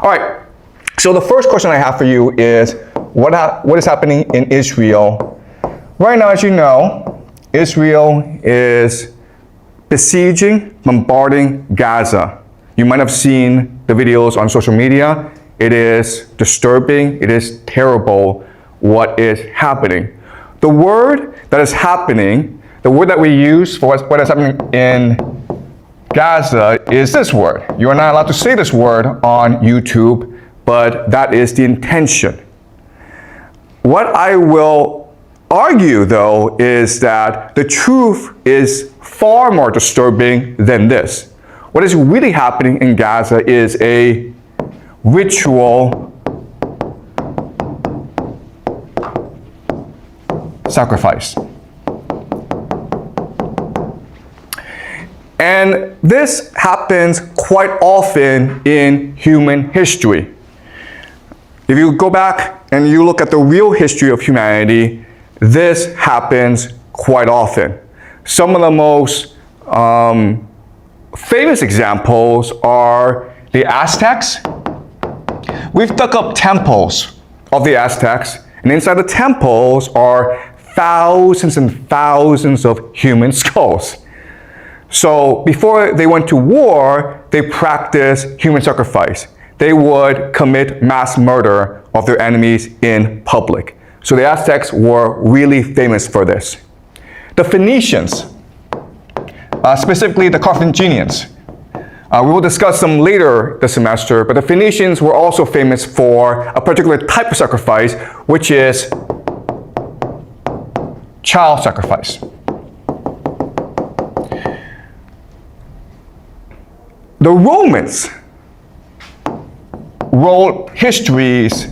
All right, so the first question I have for you is, what is happening in Israel? Right now, as you know, Israel is besieging, bombarding Gaza. You might have seen the videos on social media. It is disturbing, it is terrible what is happening. The word that is happening, the word that we use for what is happening in Gaza is this word. You are not allowed to say this word on YouTube, but that is the intention. What I will argue, though, is that the truth is far more disturbing than this. What is really happening in Gaza is a ritual sacrifice. And this happens quite often in human history. If you go back and you look at the real history of humanity, this happens quite often. Some of the most famous examples are the Aztecs. We've dug up temples of the Aztecs, and inside the temples are thousands and thousands of human skulls. So before they went to war, they practiced human sacrifice. They would commit mass murder of their enemies in public. So the Aztecs were really famous for this. The Phoenicians, specifically the Carthaginians, we will discuss them later this semester, but the Phoenicians were also famous for a particular type of sacrifice, which is child sacrifice. The Romans wrote histories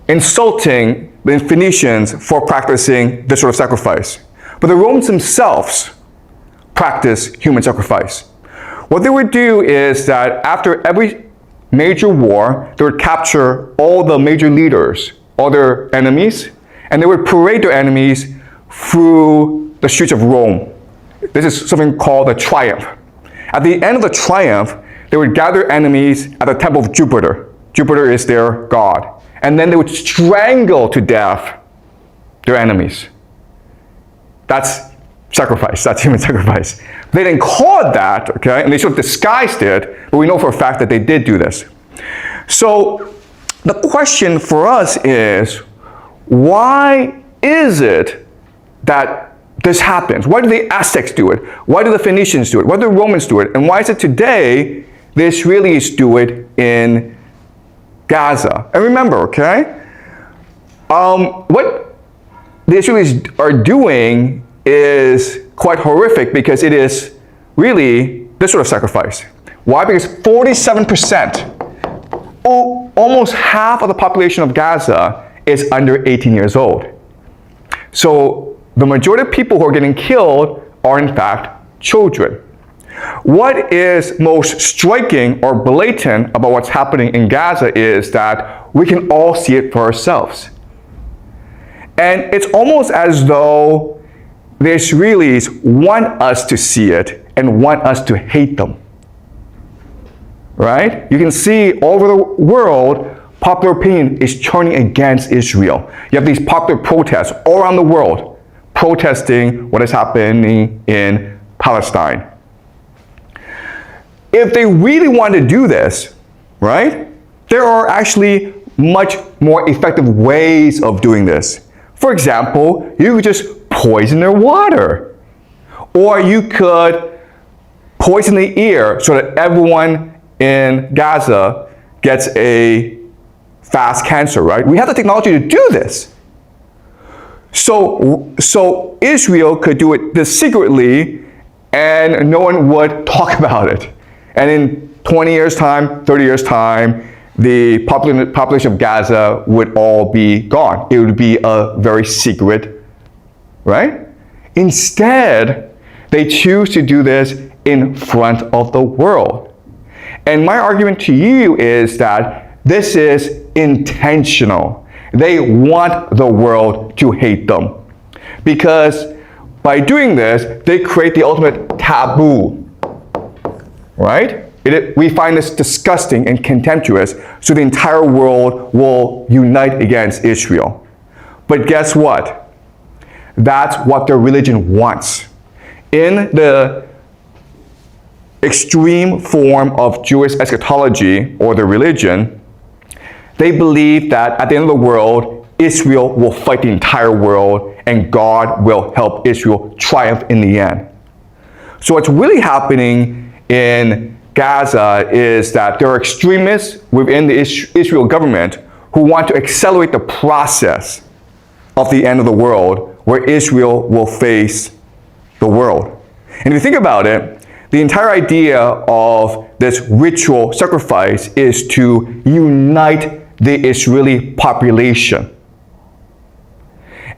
insulting the Phoenicians for practicing this sort of sacrifice. But the Romans themselves practiced human sacrifice. What they would do is that after every major war, they would capture all the major leaders, all their enemies, and they would parade their enemies through the streets of Rome. This is something called a triumph. At the end of the triumph, they would gather enemies at the temple of Jupiter. Jupiter is their god. And then they would strangle to death their enemies. That's sacrifice, that's human sacrifice. They didn't call it that, okay, and they sort of disguised it, but we know for a fact that they did do this. So the question for us is, why is it that this happens? Why do the Aztecs do it? Why do the Phoenicians do it? Why do the Romans do it? And why is it today the Israelis do it in Gaza? And remember, okay, what the Israelis are doing is quite horrific because it is really this sort of sacrifice. Why? Because 47%, almost half of the population of Gaza is under 18 years old. So the majority of people who are getting killed are in fact children. What is most striking or blatant about what's happening in Gaza is that we can all see it for ourselves. And it's almost as though the Israelis want us to see it and want us to hate them. Right? You can see all over the world, popular opinion is turning against Israel. You have these popular protests all around the world protesting what is happening in Palestine. If they really want to do this, right, there are actually much more effective ways of doing this. For example, you could just poison their water. Or you could poison the air so that everyone in Gaza gets a fast cancer, right? We have the technology to do this. So Israel could do it this secretly and no one would talk about it. And in 20 years' time, 30 years' time, the population of Gaza would all be gone. It would be a very secret, right? Instead, they choose to do this in front of the world. And my argument to you is that this is intentional. They want the world to hate them. Because by doing this, they create the ultimate taboo, right? We find this disgusting and contemptuous, so the entire world will unite against Israel. But guess what? That's what their religion wants. In the extreme form of Jewish eschatology, or their religion, they believe that at the end of the world, Israel will fight the entire world and God will help Israel triumph in the end. So what's really happening in Gaza is that there are extremists within the Israel government who want to accelerate the process of the end of the world, where Israel will face the world. And if you think about it, the entire idea of this ritual sacrifice is to unite the Israeli population.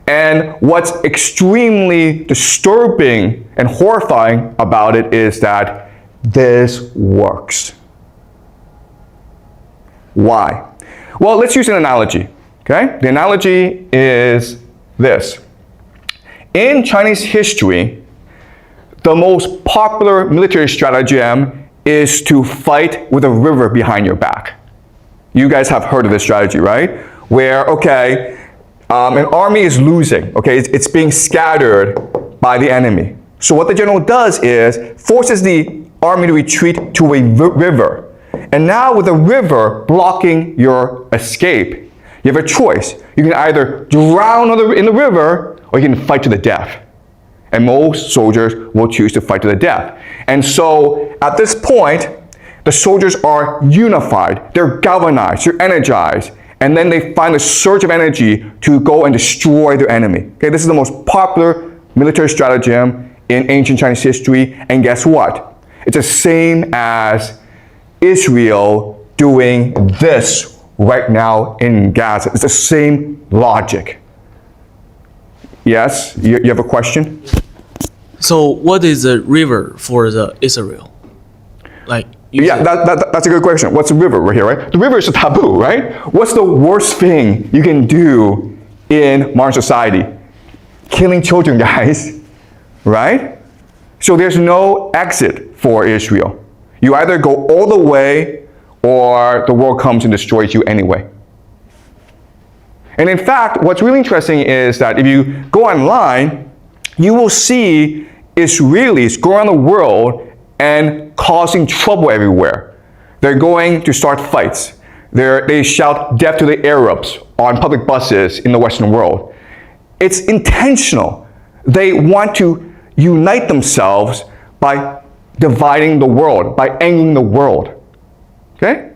And what's extremely disturbing and horrifying about it is that this works. Why? Well, let's use an analogy, okay? The analogy is this. In Chinese history, the most popular military stratagem is to fight with a river behind your back. You guys have heard of this strategy, right? Where, okay, an army is losing, okay? It's being scattered by the enemy. So what the general does is forces the army to retreat to a river. And now with the river blocking your escape, you have a choice. You can either drown in the river or you can fight to the death. And most soldiers will choose to fight to the death. And so at this point, the soldiers are unified, they're galvanized, they're energized, and then they find a surge of energy to go and destroy their enemy. Okay, this is the most popular military stratagem in ancient Chinese history, and guess what? It's the same as Israel doing this right now in Gaza. It's the same logic. Yes, you have a question? So what is the river for the Israel? Like, yeah, that's a good question. What's the river right here, right? The river is a taboo, right? What's the worst thing you can do in modern society? Killing children, guys, right? So there's no exit for Israel. You either go all the way or the world comes and destroys you anyway. And in fact, what's really interesting is that if you go online, you will see Israelis go around the world and causing trouble everywhere. They're going to start fights. They shout death to the Arabs on public buses in the Western world. It's intentional. They want to unite themselves by dividing the world, by angering the world. Okay?